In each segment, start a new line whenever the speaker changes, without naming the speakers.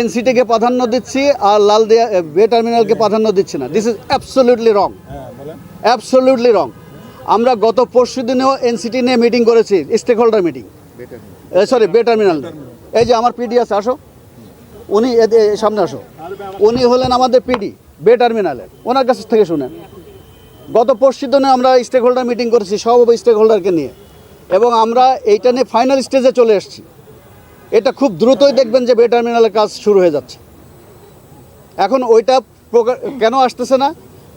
এনসিটিকে প্রাধান্য দিচ্ছি আর লালদিয়া বে টার্মিনালকে প্রাধান্য দিচ্ছি না। This is absolutely wrong, absolutely রং। আমরা গত পরশু দিনেও এনসিটি নিয়ে মিটিং করেছি, স্টেক হোল্ডার মিটিং, সরি বে টার্মিনাল। এই যে আমার পিডি আছে, আসো, উনি সামনে আসো, উনি হলেন আমাদের পিডি বে টার্মিনালের, ওনার কাছ থেকে শুনেন। গত পরশু দিনে আমরা স্টেক হোল্ডার মিটিং করেছি সব স্টেক হোল্ডারকে নিয়ে, এবং আমরা এইটা নিয়ে ফাইনাল স্টেজে চলে এসেছি। এটা খুব দ্রুতই দেখবেন যে বে টার্মিনালের কাজ শুরু হয়ে যাচ্ছে। এখন ওইটা কেন আসতেছে না?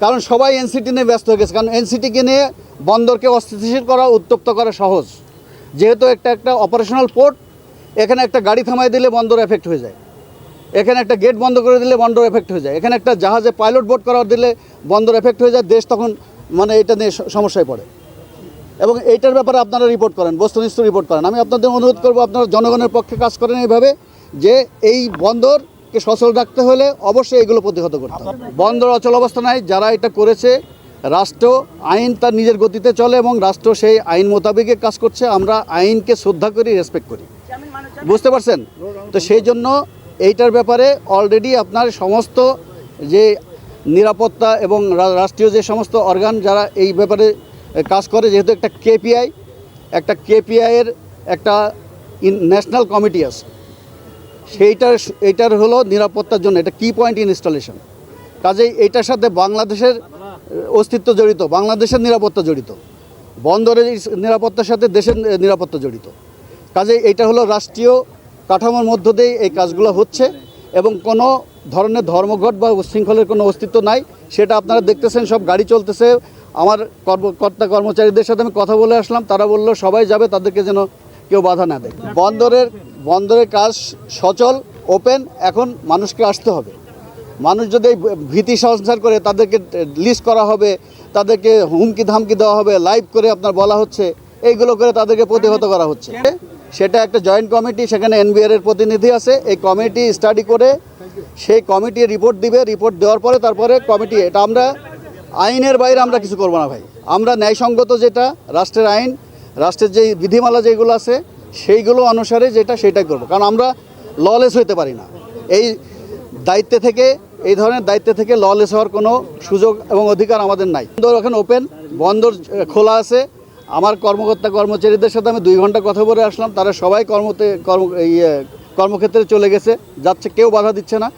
কারণ সবাই এনসিটি নিয়ে ব্যস্ত হয়ে গেছে। কারণ এনসিটিকে নিয়ে বন্দরকে অস্থিতিশীল করা, উত্তপ্ত করা সহজ, যেহেতু একটা অপারেশনাল পোর্ট। এখানে একটা গাড়ি থামাই দিলে বন্দর এফেক্ট হয়ে যায়, এখানে একটা গেট বন্ধ করে দিলে বন্দর এফেক্ট হয়ে যায়, এখানে একটা জাহাজে পাইলট বোট করা দিলে বন্দর এফেক্ট হয়ে যায়। দেশ তখন এটা নিয়ে সমস্যায় পড়ে। এবং এইটার ব্যাপারে আপনারা রিপোর্ট করেন, বস্তুনিষ্ঠ রিপোর্ট করেন। আমি আপনাদের অনুরোধ করবো, আপনারা জনগণের পক্ষে কাজ করেন এইভাবে, যে এই বন্দরকে সচল রাখতে হলে অবশ্যই এগুলো প্রতিহত করতে হবে। বন্দর অচল অবস্থা নাই, যারা এটা করেছে, রাষ্ট্র আইন তার নিজের গতিতে চলে এবং রাষ্ট্র সেই আইন মোতাবেক কাজ করছে। আমরা আইনকে শ্রদ্ধা করি, রেসপেক্ট করি, বুঝতে পারছেন তো? সেই জন্য এইটার ব্যাপারে অলরেডি আপনার সমস্ত যে নিরাপত্তা এবং রাষ্ট্রীয় যে সমস্ত অর্গান যারা এই ব্যাপারে কাজ করে, যেহেতু একটা কেপিআইয়ের একটা ন্যাশনাল কমিটি আছে, এইটার হলো নিরাপত্তার জন্য এটা কি পয়েন্ট ইনস্টলেশন। কাজেই এইটার সাথে বাংলাদেশের অস্তিত্ব জড়িত, বাংলাদেশের নিরাপত্তা জড়িত, বন্দরের নিরাপত্তার সাথে দেশের নিরাপত্তা জড়িত। কাজেই এটা হলো রাষ্ট্রীয় কাঠামোর মধ্য দিয়ে এই কাজগুলো হচ্ছে, এবং কোনো ধরনের ধর্মঘট বা উচ্ছৃঙ্খলের কোনো অস্তিত্ব নাই। সেটা আপনারা দেখতেছেন, সব গাড়ি চলতেছে। আমার কর্মচারীদের সাথে আমি কথা বলে আসলাম, তারা বললো সবাই যাবে, তাদেরকে যেন কেউ বাধা না দেয়। বন্দরের কাজ সচল, ওপেন। এখন মানুষকে আসতে হবে। মানুষ যদি ভীতি সঞ্চার করে, তাদেরকে লিস্ট করা হবে, তাদেরকে হুমকি ধামকি দেওয়া হবে, লাইভ করে আপনার বলা হচ্ছে, এইগুলো করে তাদেরকে প্রতিহত করা হচ্ছে। সেটা একটা জয়েন্ট কমিটি, সেখানে এনবিআর এর প্রতিনিধি আছে। এই কমিটি স্টাডি করে সেই কমিটি রিপোর্ট দিবে। রিপোর্ট দেওয়ার পরে তারপরে কমিটি, এটা আমরা আইনের বাইরে আমরা কিছু করবো না ভাই। আমরা ন্যায়সঙ্গত যেটা রাষ্ট্রের আইন, রাষ্ট্রের যে বিধিমালা যেগুলো আছে সেইগুলো অনুসারে যেটা সেটাই করবো। কারণ আমরা ললেস হইতে পারি না। এই ধরনের দায়িত্ব থেকে ললেস হওয়ার কোনো সুযোগ এবং অধিকার আমাদের নাই। বন্দর এখন ওপেন, বন্দর খোলা আছে। আমার কর্মচারীদের সাথে আমি 2 ঘন্টা কথা বলে আসলাম, তারা সবাই কর্মক্ষেত্রে চলে যাচ্ছে, কেউ বাধা দিচ্ছে না।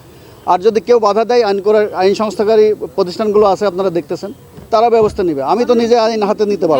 আর যদি কেউ বাধা দেয়, আইন সংস্থাকারী প্রতিষ্ঠানগুলো আছে, আপনারা দেখতেছেন, তারা ব্যবস্থা নেবে। আমি তো নিজে আইন হাতে নিতে পারবো।